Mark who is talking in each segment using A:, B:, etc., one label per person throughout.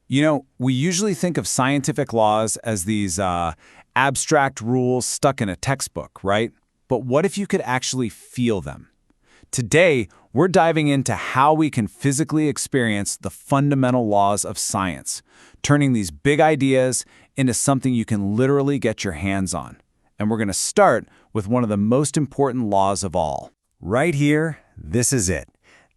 A: We usually think of scientific laws as these abstract rules stuck in a textbook, right? But what if you could actually feel them? Today, we're diving into how we can physically experience the fundamental laws of science, turning these big ideas into something you can literally get your hands on. And we're going to start with one of the most important laws of all.
B: Right here, this is it.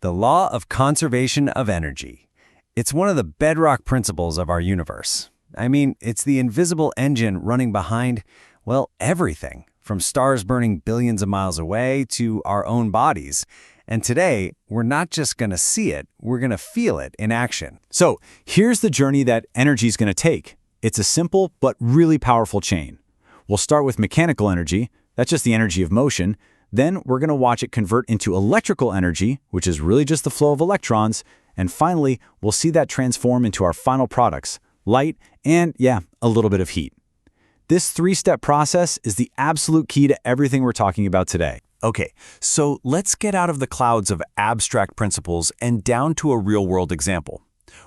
B: The law of conservation of energy. It's one of the bedrock principles of our universe. I mean, it's the invisible engine running behind, well, everything, from stars burning billions of miles away to our own bodies. And today, we're not just going to see it, we're going to feel it in action.
A: So here's the journey that energy is going to take. It's a simple but really powerful chain. We'll start with mechanical energy. That's just the energy of motion. Then we're going to watch it convert into electrical energy, which is really just the flow of electrons. And finally, we'll see that transform into our final products, light and, a little bit of heat. This three-step process is the absolute key to everything we're talking about today.
B: Okay, so let's get out of the clouds of abstract principles and down to a real-world example.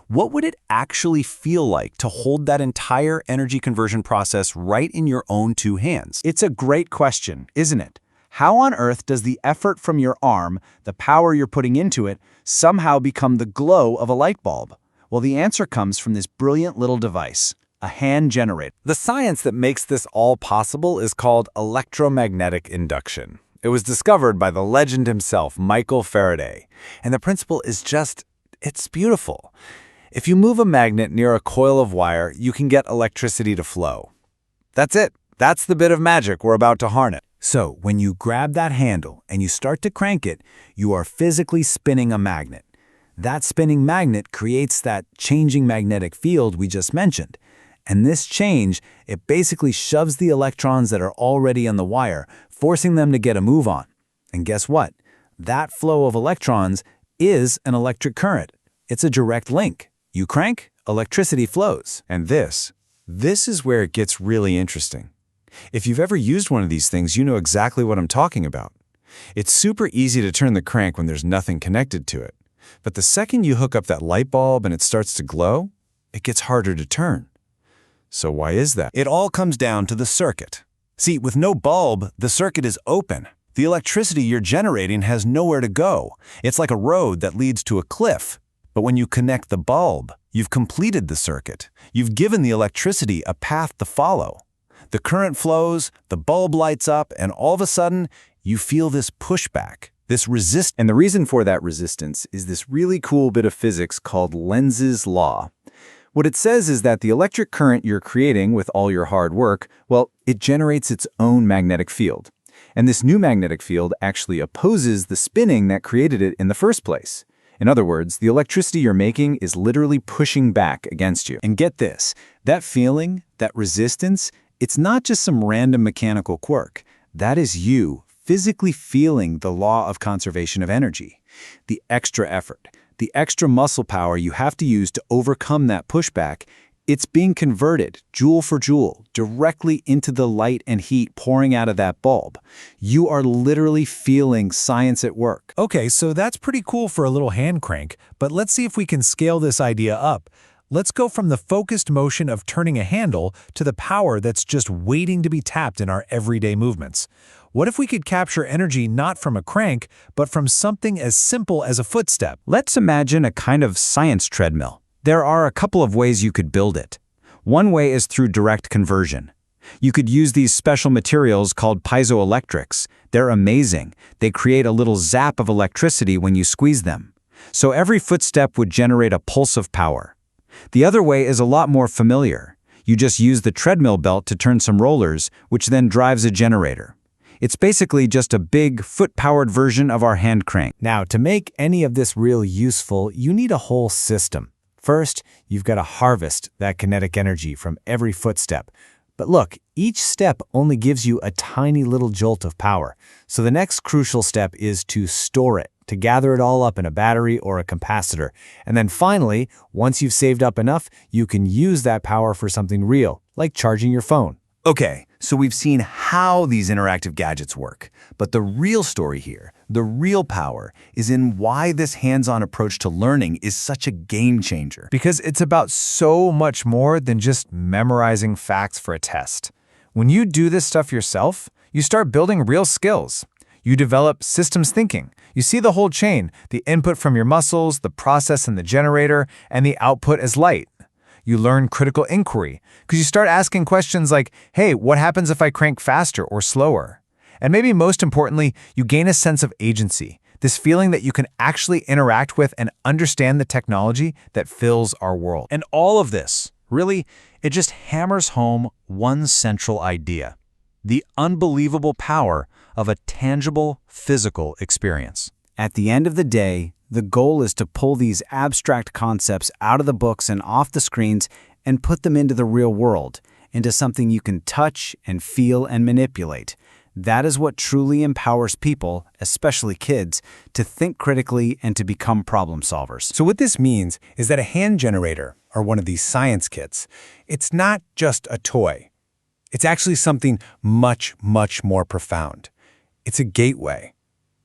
B: What would it actually feel like to hold that entire energy conversion process right in your own two hands?
A: It's a great question, isn't it? How on earth does the effort from your arm, the power you're putting into it, somehow become the glow of a light bulb? Well, the answer comes from this brilliant little device, a hand generator.
B: The science that makes this all possible is called electromagnetic induction. It was discovered by the legend himself, Michael Faraday. And the principle is it's beautiful. If you move a magnet near a coil of wire, you can get electricity to flow. That's it. That's the bit of magic we're about to harness. So, when you grab that handle and you start to crank it, you are physically spinning a magnet. That spinning magnet creates that changing magnetic field we just mentioned. And this change, it basically shoves the electrons that are already on the wire, forcing them to get a move on. And guess what? That flow of electrons is an electric current. It's a direct link. You crank, electricity flows.
A: And this is where it gets really interesting. If you've ever used one of these things, you know exactly what I'm talking about. It's super easy to turn the crank when there's nothing connected to it. But the second you hook up that light bulb and it starts to glow, it gets harder to turn. So why is that?
B: It all comes down to the circuit. See, with no bulb, the circuit is open. The electricity you're generating has nowhere to go. It's like a road that leads to a cliff. But when you connect the bulb, you've completed the circuit. You've given the electricity a path to follow. The current flows, the bulb lights up, and all of a sudden, you feel this pushback, this resistance.
A: And the reason for that resistance is this really cool bit of physics called Lenz's law. What it says is that the electric current you're creating with all your hard work, well, it generates its own magnetic field. And this new magnetic field actually opposes the spinning that created it in the first place. In other words, the electricity you're making is literally pushing back against you. And get this, that feeling, that resistance, it's not just some random mechanical quirk. That is you physically feeling the law of conservation of energy. The extra effort, the extra muscle power you have to use to overcome that pushback, it's being converted, joule for joule, directly into the light and heat pouring out of that bulb. You are literally feeling science at work.
C: Okay, so that's pretty cool for a little hand crank, but let's see if we can scale this idea up. Let's go from the focused motion of turning a handle to the power that's just waiting to be tapped in our everyday movements. What if we could capture energy not from a crank, but from something as simple as a footstep?
A: Let's imagine a kind of science treadmill. There are a couple of ways you could build it. One way is through direct conversion. You could use these special materials called piezoelectrics. They're amazing. They create a little zap of electricity when you squeeze them. So every footstep would generate a pulse of power. The other way is a lot more familiar. You just use the treadmill belt to turn some rollers, which then drives a generator. It's basically just a big, foot-powered version of our hand crank.
B: Now, to make any of this real useful, you need a whole system. First, you've got to harvest that kinetic energy from every footstep. But look, each step only gives you a tiny little jolt of power. So the next crucial step is to store it, to gather it all up in a battery or a capacitor. And then finally, once you've saved up enough, you can use that power for something real, like charging your phone.
A: Okay,
B: So we've seen how these interactive gadgets work. But the real story here, the real power, is in why this hands-on approach to learning is such a game changer.
C: Because it's about so much more than just memorizing facts for a test. When you do this stuff yourself, you start building real skills. You develop systems thinking. You see the whole chain, the input from your muscles, the process in the generator, and the output as light. You learn critical inquiry because you start asking questions like, hey, what happens if I crank faster or slower? And maybe most importantly, you gain a sense of agency, this feeling that you can actually interact with and understand the technology that fills our world.
A: And all of this, really, it just hammers home one central idea: the unbelievable power of a tangible, physical experience.
D: At the end of the day, the goal is to pull these abstract concepts out of the books and off the screens and put them into the real world, into something you can touch and feel and manipulate. That is what truly empowers people, especially kids, to think critically and to become problem solvers.
C: So what this means is that a hand generator, or one of these science kits, it's not just a toy. It's actually something much, much more profound. It's a gateway.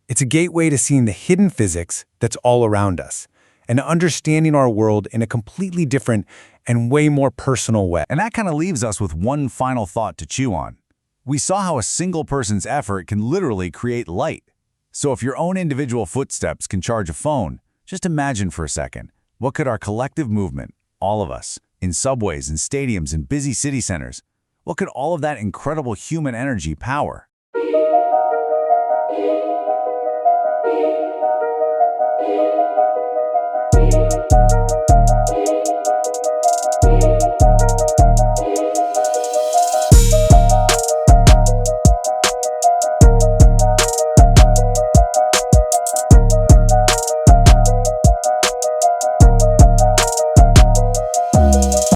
C: It's a gateway to seeing the hidden physics that's all around us and understanding our world in a completely different and way more personal way.
B: And that kind of leaves us with one final thought to chew on. We saw how a single person's effort can literally create light. So if your own individual footsteps can charge a phone, just imagine for a second, what could our collective movement, all of us, in subways and stadiums and busy city centers, what could all of that incredible human energy power?